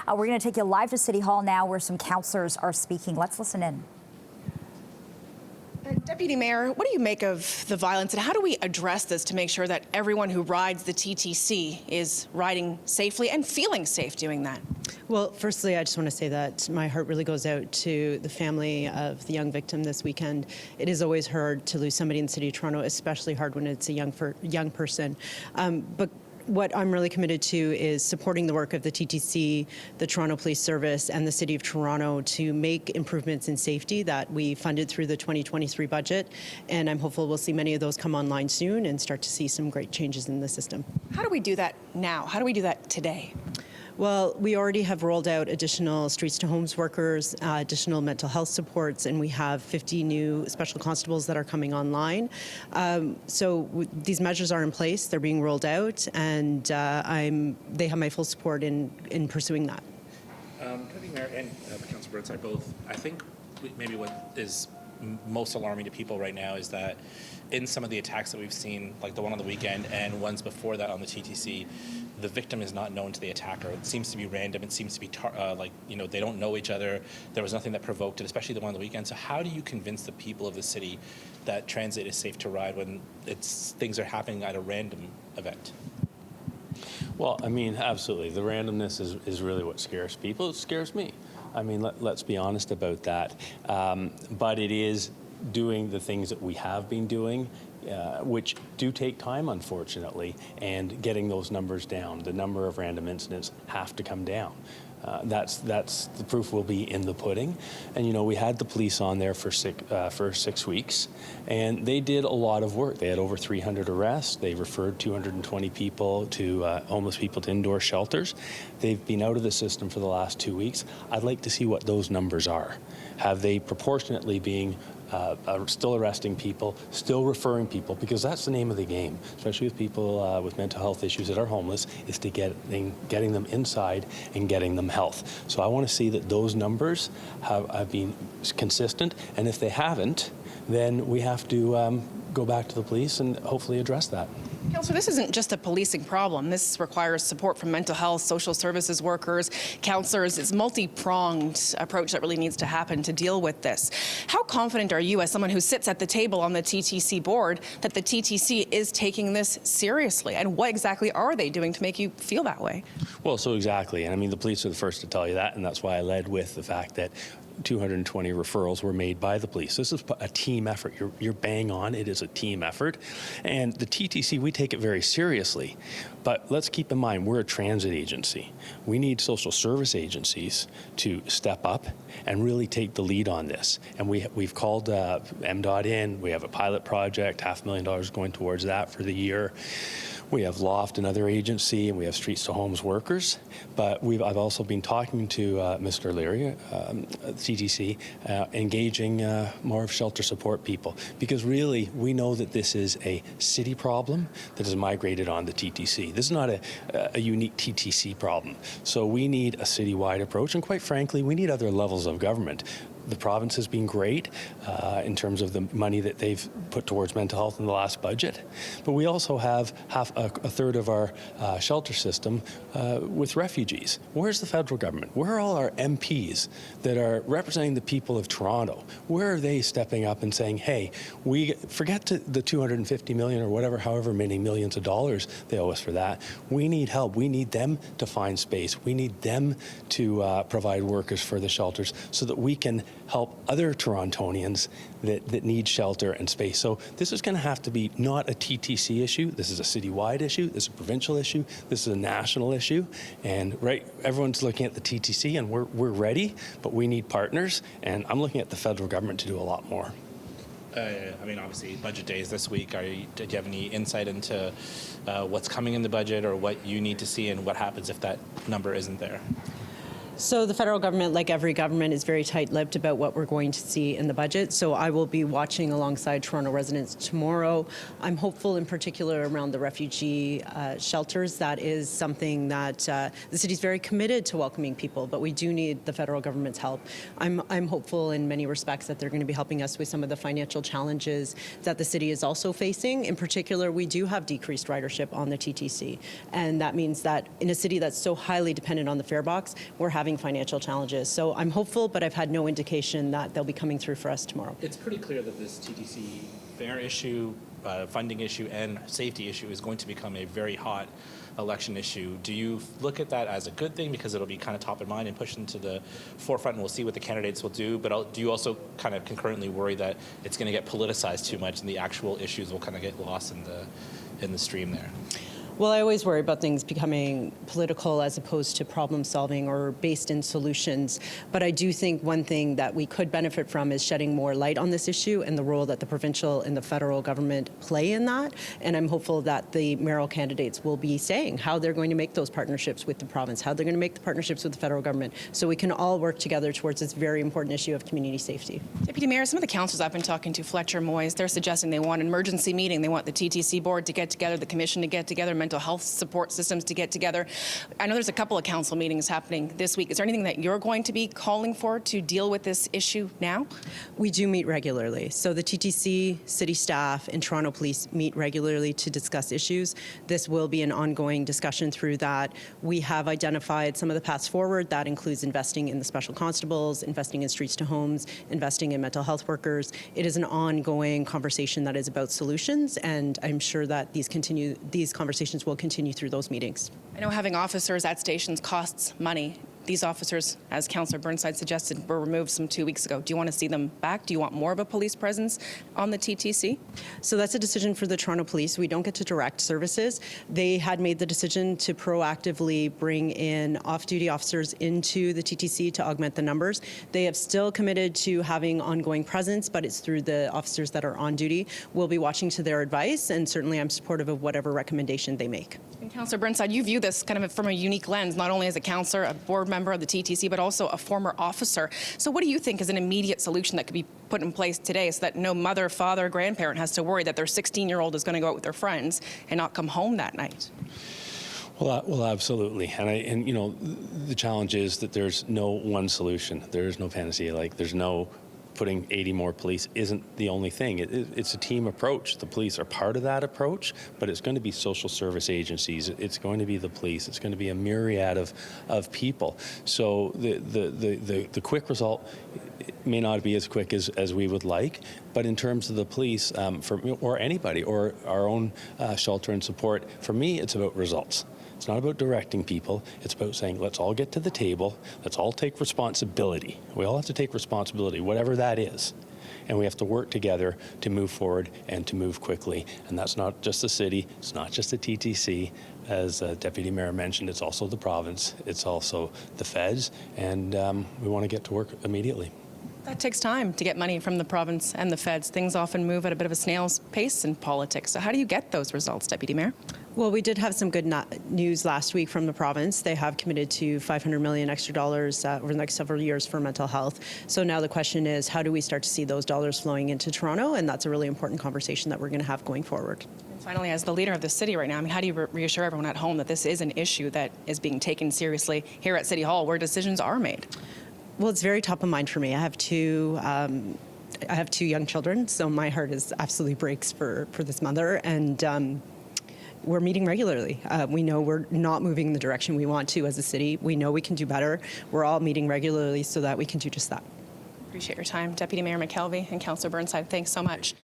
We're going to take you live to City Hall now where some councillors are speaking. Let's listen in. Deputy Mayor, what do you make of the violence and how do we address this to make sure that everyone who rides the TTC is riding safely and feeling safe doing that? Well, firstly, I just want to say that my heart really goes out to the family of the young victim this weekend. It is always hard to lose somebody in the City of Toronto, especially hard when it's a young person. But what I'm really committed to is supporting the work of the TTC, the Toronto Police Service, and the City of Toronto to make improvements in safety that we funded through the 2023 budget. And I'm hopeful we'll see many of those come online soon and start to see some great changes in the system. How do we do that now? How do we do that today? Well, we already have rolled out additional streets to homes workers, additional mental health supports, and we have 50 new special constables that are coming online. So these measures are in place, they're being rolled out, and they have my full support in pursuing that. Deputy Mayor and Councillor Burnside both, I think maybe what is most alarming to people right now is that in some of the attacks that we've seen, like the one on the weekend and ones before that on the TTC, the victim is not known to the attacker. It seems to be random. It seems to be they don't know each other. There was nothing that provoked it, especially the one on the weekend. So how do you convince the people of the city that transit is safe to ride when things are happening at a random event? Well, I mean, absolutely. The randomness is really what scares people. It scares me. I mean, let's be honest about that. But it is doing the things that we have been doing, which do take time, unfortunately, and getting those numbers down. The number of random incidents have to come down. That's the proof will be in the pudding. And you know, we had the police on there for 6 weeks, and they did a lot of work. They had over 300 arrests. They referred 220 people to homeless people to indoor shelters. They've been out of the system for the last 2 weeks. I'd like to see what those numbers are. Have they proportionately being still arresting people, still referring people, because that's the name of the game, especially with people with mental health issues that are homeless, is to getting them inside and getting them health. So I want to see that those numbers have been consistent, and if they haven't, then we have to go back to the police and hopefully address that. Councillor, this isn't just a policing problem. This requires support from mental health, social services workers, councillors. It's a multi-pronged approach that really needs to happen to deal with this. How confident are you, as someone who sits at the table on the TTC board, that the TTC is taking this seriously? And what exactly are they doing to make you feel that way? Well, so exactly. And I mean, the police are the first to tell you that, and that's why I led with the fact that 220 referrals were made by the police. This is a team effort. You're bang on. It is a team effort. And the TTC, we take it very seriously. But let's keep in mind, we're a transit agency. We need social service agencies to step up and really take the lead on this. And we've called MDOT in. We have a pilot project, $500,000 going towards that for the year. We have Loft, another agency, and we have Streets to Homes workers. But I've also been talking to Mr. Leary, TTC, engaging more of shelter support people, because really we know that this is a city problem that has migrated on the TTC. This is not a unique TTC problem. So we need a citywide approach, and quite frankly, we need other levels of government. The province has been great in terms of the money that they've put towards mental health in the last budget. But we also have a third of our shelter system with refugees. Where's the federal government? Where are all our MPs that are representing the people of Toronto? Where are they stepping up and saying, hey, we forget the $250 million or whatever, however many millions of dollars they owe us for that. We need help. We need them to find space. We need them to provide workers for the shelters so that we can help other Torontonians that need shelter and space. So this is going to have to be not a TTC issue. This is a citywide issue. This is a provincial issue. This is a national issue. And everyone's looking at the TTC, and we're ready, but we need partners. And I'm looking at the federal government to do a lot more. I mean, obviously, budget day is this week. Do you have any insight into what's coming in the budget or what you need to see and what happens if that number isn't there? So the federal government, like every government, is very tight-lipped about what we're going to see in the budget. So I will be watching alongside Toronto residents tomorrow. I'm hopeful in particular around the refugee shelters. That is something that the city's very committed to welcoming people, but we do need the federal government's help. I'm hopeful in many respects that they're going to be helping us with some of the financial challenges that the city is also facing. In particular, we do have decreased ridership on the TTC, and that means that in a city that's so highly dependent on the fare box, we're having financial challenges. So I'm hopeful, but I've had no indication that they'll be coming through for us tomorrow. It's pretty clear that this TTC fare issue, funding issue, and safety issue is going to become a very hot election issue. Do you look at that as a good thing because it'll be kind of top of mind and pushed into the forefront, and we'll see what the candidates will do? But do you also kind of concurrently worry that it's going to get politicized too much and the actual issues will kind of get lost in the stream there? Well, I always worry about things becoming political as opposed to problem solving or based in solutions. But I do think one thing that we could benefit from is shedding more light on this issue and the role that the provincial and the federal government play in that. And I'm hopeful that the mayoral candidates will be saying how they're going to make those partnerships with the province, how they're going to make the partnerships with the federal government, so we can all work together towards this very important issue of community safety. Deputy Mayor, some of the councillors I've been talking to, Fletcher, Moyes, they're suggesting they want an emergency meeting. They want the TTC board to get together, the commission to get together, mental health support systems to get together. I know there's a couple of council meetings happening this week. Is there anything that you're going to be calling for to deal with this issue now? We do meet regularly. So the TTC, city staff, and Toronto Police meet regularly to discuss issues. This will be an ongoing discussion through that. We have identified some of the paths forward. That includes investing in the special constables, investing in streets to homes, investing in mental health workers. It is an ongoing conversation that is about solutions, and I'm sure that these conversations will continue through those meetings. I know having officers at stations costs money. These officers, as Councillor Burnside suggested, were removed some 2 weeks ago. Do you want to see them back? Do you want more of a police presence on the TTC? So that's a decision for the Toronto Police. We don't get to direct services. They had made the decision to proactively bring in off-duty officers into the TTC to augment the numbers. They have still committed to having ongoing presence, but it's through the officers that are on duty. We'll be watching to their advice, and certainly I'm supportive of whatever recommendation they make. And Councillor Burnside, you view this kind of from a unique lens, not only as a councillor, a board member of the TTC, but also a former officer. So what do you think is an immediate solution that could be put in place today so that no mother, father, grandparent has to worry that their 16-year-old is going to go out with their friends and not come home that night? Well, absolutely. And you know, the challenge is that there's no one solution. There is no panacea. Like, there's no putting 80 more police isn't the only thing. It's a team approach. The police are part of that approach, but it's going to be social service agencies. It's going to be the police. It's going to be a myriad of people. So the quick result may not be as quick as we would like, but in terms of the police, or anybody, or our own shelter and support, for me, it's about results. It's not about directing people. It's about saying, let's all get to the table. Let's all take responsibility. We all have to take responsibility, whatever that is. And we have to work together to move forward and to move quickly. And that's not just the city. It's not just the TTC. As Deputy Mayor mentioned, it's also the province. It's also the feds. And we want to get to work immediately. That takes time to get money from the province and the feds. Things often move at a bit of a snail's pace in politics. So how do you get those results, Deputy Mayor? Well, we did have some good news last week from the province. They have committed to $500 million extra dollars over the next several years for mental health. So now the question is, how do we start to see those dollars flowing into Toronto? And that's a really important conversation that we're going to have going forward. And finally, as the leader of the city right now, I mean, how do you reassure everyone at home that this is an issue that is being taken seriously here at City Hall, where decisions are made? Well, it's very top of mind for me. I have two young children, so my heart is absolutely breaks for this mother, and we're meeting regularly. We know we're not moving in the direction we want to as a city. We know we can do better. We're all meeting regularly so that we can do just that. Appreciate your time. Deputy Mayor McKelvey and Councillor Burnside, thanks so much.